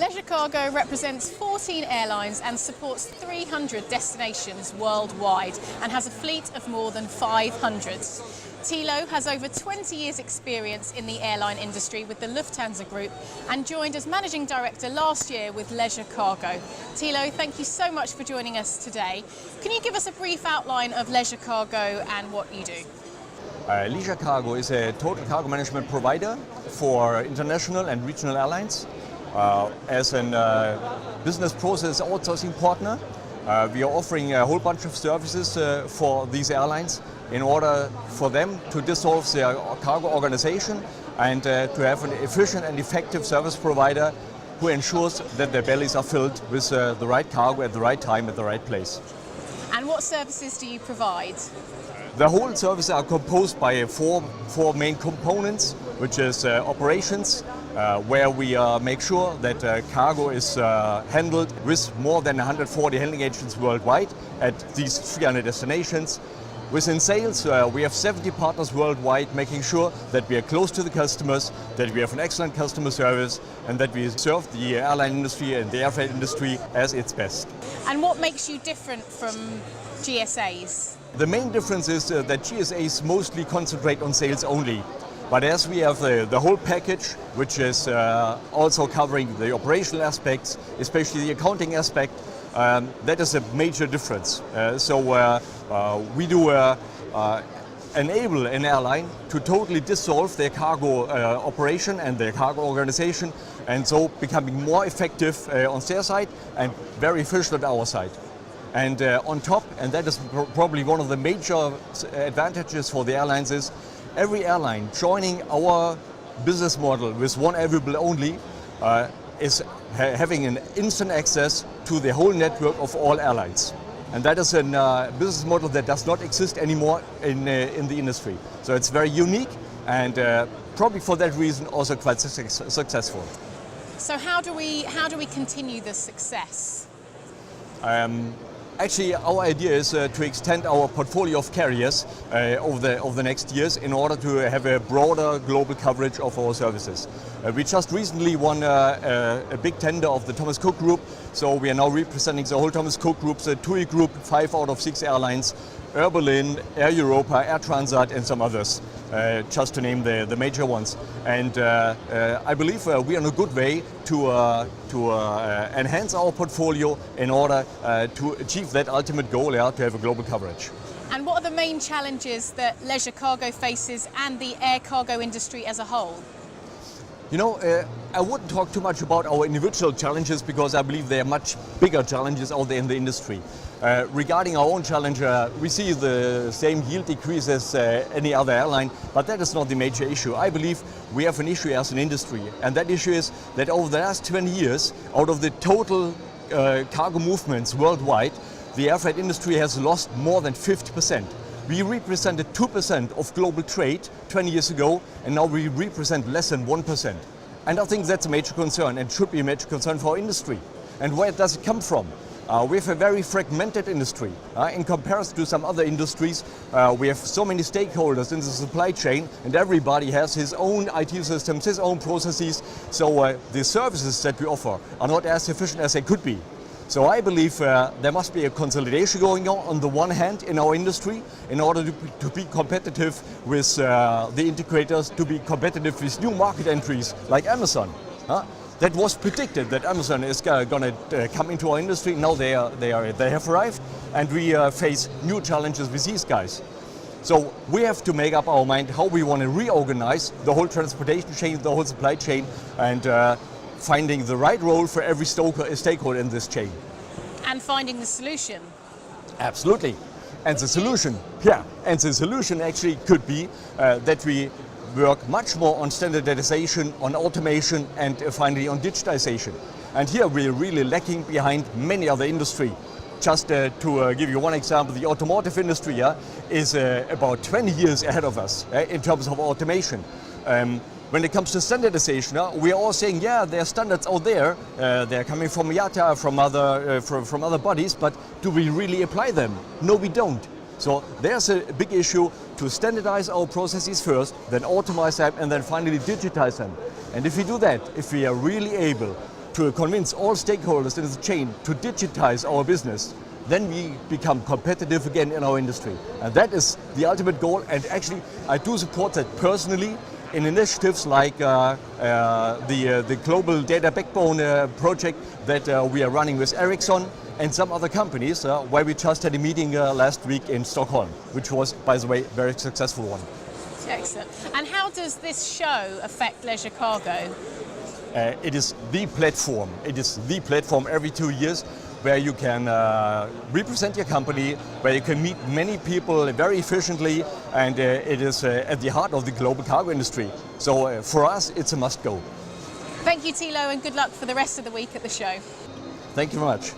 Leisure Cargo represents 14 airlines and supports 300 destinations worldwide and has a fleet of more than 500. Thilo has over 20 years experience in the airline industry with the Lufthansa Group and joined as Managing Director last year with Leisure Cargo. Thilo, thank you so much for joining us today. Can you give us a brief outline of Leisure Cargo and what you do? Leisure Cargo is a total cargo management provider for international and regional airlines. As a business process outsourcing partner, we are offering a whole bunch of services for these airlines in order for them to dissolve their cargo organization and to have an efficient and effective service provider who ensures that their bellies are filled with the right cargo at the right time at the right place. And what services do you provide? The whole services are composed by four main components, which is operations, where we make sure that cargo is handled with more than 140 handling agents worldwide at these 300 destinations. Within sales, we have 70 partners worldwide, making sure that we are close to the customers, that we have an excellent customer service, and that we serve the airline industry and the air freight industry as its best. And what makes you different from GSAs? The main difference is that GSAs mostly concentrate on sales only. But as we have the whole package, which is also covering the operational aspects, especially the accounting aspect, that is a major difference. We do enable an airline to totally dissolve their cargo operation and their cargo organization, and so becoming more effective on their side and very efficient on our side. And on top, and that is probably one of the major advantages for the airlines, is every airline joining our business model with one variable only is having an instant access to the whole network of all airlines. And that is a business model that does not exist anymore in the industry. So it's very unique and probably for that reason also quite successful. So how do we continue this success? Actually, our idea is to extend our portfolio of carriers over the next years in order to have a broader global coverage of our services. We just recently won a big tender of the Thomas Cook Group, so we are now representing the whole Thomas Cook Group, the TUI Group, 5 out of 6 airlines, Air Berlin, Air Europa, Air Transat and some others, just to name the major ones. And I believe we are in a good way to enhance our portfolio in order to achieve that ultimate goal, to have a global coverage. And what are the main challenges that Leisure Cargo faces and the air cargo industry as a whole? You know, I wouldn't talk too much about our individual challenges because I believe there are much bigger challenges out there in the industry. Regarding our own challenge, we see the same yield decrease as any other airline, but that is not the major issue. I believe we have an issue as an industry, and that issue is that over the last 20 years, out of the total cargo movements worldwide, the air freight industry has lost more than 50%. We represented 2% of global trade 20 years ago, and now we represent less than 1%. And I think that's a major concern and should be a major concern for our industry. And where does it come from? We have a very fragmented industry. In comparison to some other industries, we have so many stakeholders in the supply chain, and everybody has his own IT systems, his own processes. So the services that we offer are not as efficient as they could be. So I believe there must be a consolidation going on the one hand in our industry in order to be competitive with the integrators, to be competitive with new market entries like Amazon. That was predicted that Amazon is going to come into our industry. Now they have arrived, and we face new challenges with these guys. So we have to make up our mind how we want to reorganize the whole transportation chain, the whole supply chain, and finding the right role for every stakeholder in this chain. And finding the solution. Absolutely. And the solution, actually could be that we work much more on standardization, on automation, and finally on digitization. And here we're really lacking behind many other industries. Just to give you one example, the automotive industry is about 20 years ahead of us in terms of automation. When it comes to standardization, we are all saying, yeah, there are standards out there. They're coming from IATA, from other bodies, but do we really apply them? No, we don't. So there's a big issue to standardize our processes first, then automate them, and then finally digitize them. And if we do that, if we are really able to convince all stakeholders in the chain to digitize our business, then we become competitive again in our industry. And that is the ultimate goal. And actually, I do support that personally in initiatives like the Global Data Backbone project that we are running with Ericsson and some other companies, where we just had a meeting last week in Stockholm, which was, by the way, a very successful one. Excellent. And how does this show affect leisure cargo? It is the platform. It is the platform every 2 years where you can represent your company, where you can meet many people very efficiently, and it is at the heart of the global cargo industry. So for us, it's a must go. Thank you, Thilo, and good luck for the rest of the week at the show. Thank you very much.